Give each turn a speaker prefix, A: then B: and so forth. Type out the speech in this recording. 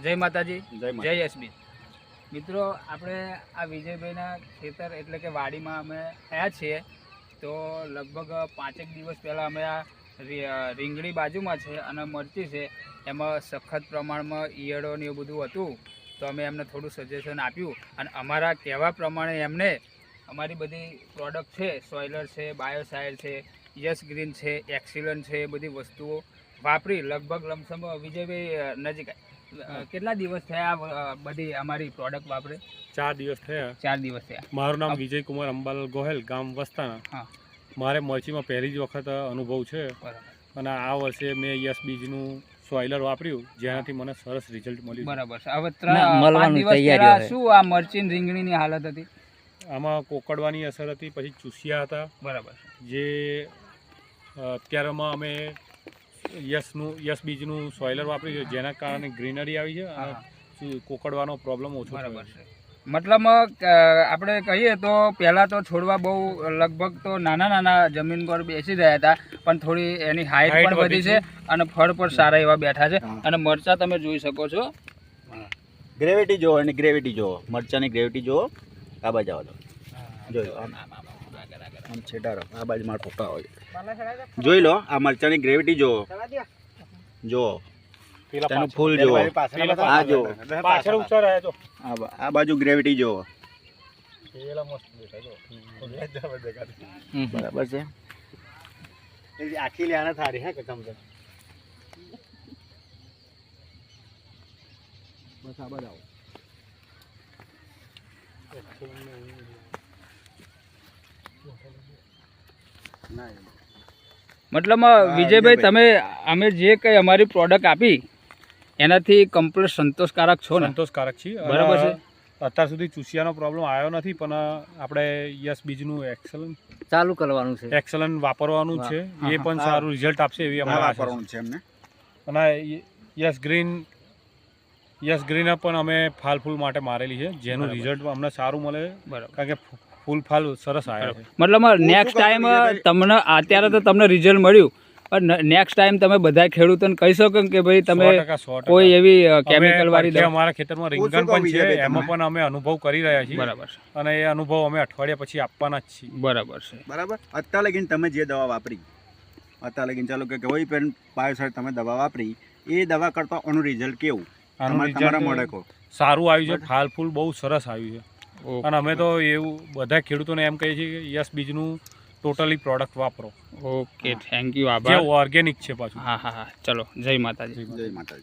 A: જય માતાજી, જય એસબી મિત્રો. આપણે આ વિજયભાઈના ખેતર એટલે કે વાડીમાં અમે આવ્યા છીએ. તો લગભગ 5 દિવસ પહેલાં અમે આ રીંગણી બાજુમાં છે અને મરચી છે, એમાં સખત પ્રમાણમાં ઈયળો ને એવું બધું હતું. તો અમે એમને થોડું સજેશન આપ્યું અને અમારા કહેવા પ્રમાણે એમને અમારી બધી પ્રોડક્ટ છે, સોઇલર છે, બાયોસાઇડ છે, યસ ગ્રીન છે, એક્સિલન્ટ છે, એ બધી વસ્તુઓ વાપરી લગભગ લમસમ વિજયભાઈ નજીક કેટલા દિવસ થયા બધી અમારી પ્રોડક્ટ વાપરે?
B: 4 દિવસ થયા.
A: 4 દિવસ થયા.
B: મારું નામ વિજયકુમાર અંબાલાલ ગોહેલ, ગામ વસ્તાના.
A: હા,
B: મારે મરચીમાં પહેલી જ વખત અનુભવ છે.
A: બરાબર.
B: અને આ વર્ષે મેં યસ બીજનું સોઇલર વાપર્યું, જેનાથી મને સરસ રિઝલ્ટ મળ્યું.
A: બરાબર છે. હવે 5 દિવસ પહેલા શું આ મરચી રીંગણીની હાલત હતી?
B: આમાં કોકડવાની અસર હતી, પછી ચૂસિયા હતા.
A: બરાબર.
B: જે અત્યારમાં અમે યસ બીજનું સોઇલર વાપર્યું છે, જેના કારણે ગ્રીનરી આવી છે અને કોકડવાનો પ્રોબ્લેમ ઓછો થયો
A: બરાબર છે. મતલબ આપણે કહીએ તો પહેલાં તો છોડવા બહુ લગભગ તો નાના જમીન પર બેસી રહ્યા હતા, પણ થોડી એની હાઈટ પણ વધી છે અને ફળ પણ સારા એવા બેઠા છે. અને મરચા તમે જોઈ શકો છો,
C: ગ્રેવિટી જુઓ અને ગ્રેવિટી જુઓ, મરચાની ગ્રેવિટી જુઓ. આ બાજુ આવો જોઈ લો, આમ છેટારો આ બાજુ મારા પપ્પા હોય, જોઈ લો. આ મરચાની ગ્રેવિટી જુઓ, જુઓ તેનું ફૂલ જુઓ, આ જુઓ
B: પાછળ ઊંચા રહ્યા છો.
C: આ બાજુ ગ્રેવિટી જુઓ. બરાબર છે. આખી લેણા થારી હે કે સમજો. બસ આ બાજુ આવો.
A: મતલબ વિજયભાઈ તમે અમે જે કંઈ અમારી પ્રોડક્ટ આપી એનાથી કમ્પ્લીટ સંતોષકારક છો ને?
B: સંતોષકારક છે.
A: બરાબર છે.
B: અત્યાર સુધી ચૂસિયાનો પ્રોબ્લેમ આવ્યો નથી, પણ આપણે યસ બીજનું એક્સલન્ટ
D: ચાલુ કરવાનું છે,
B: એક્સલન્ટ વાપરવાનું છે. એ પણ સારું રિઝલ્ટ આપશે એવી અમારે આશા
C: છે એમને.
B: અને યસ ગ્રીન પણ અમે ફાલ ફૂલ માટે મારેલી છે, જેનું રિઝલ્ટ અમને સારું મળે.
A: બરાબર.
B: કારણ કે ફૂલ ફાલ સરસ આવ્યા છે.
A: મતલબ નેક્સ્ટ ટાઈમ તમને અત્યારે તો તમને રિઝલ્ટ મળ્યું, પણ નેક્સ્ટ ટાઈમ તમે બધા ખેડૂતોને કહી શકો કે ભાઈ તમે
B: 100%
A: કોઈ એવી કેમિકલ વાળી દવા.
B: અમારા ખેતરમાં રીંગણ પણ છે, એમાં પણ અમે અનુભવ કરી રહ્યા છીએ.
A: બરાબર છે.
B: અને એ અનુભવ અમે અઠવાડિયા પછી આપવાના જ છીએ.
A: બરાબર છે.
C: બરાબર. અત્યાર લગીને તમે જે દવા વાપરી, અત્યાર લગીને ચાલો કે કોઈ પણ બાયોસાઇડ તમે દવા વાપરી, એ દવા કરતા આનું રિઝલ્ટ કેવું તમારા મોઢે કહો?
B: સારું આવ્યું છે, ફાલ ફૂલ બહુ સરસ આવ્યું છે. અને અમે તો એવું બધા ખેડૂતોને એમ કહીએ છીએ કે યસ બીજનું ટોટલી પ્રોડક્ટ વાપરો.
A: ઓકે, થેન્ક યુ, આભાર.
B: જે ઓર્ગેનિક છે પાછું.
A: હા, ચલો, જય માતાજી.
C: જય માતાજી.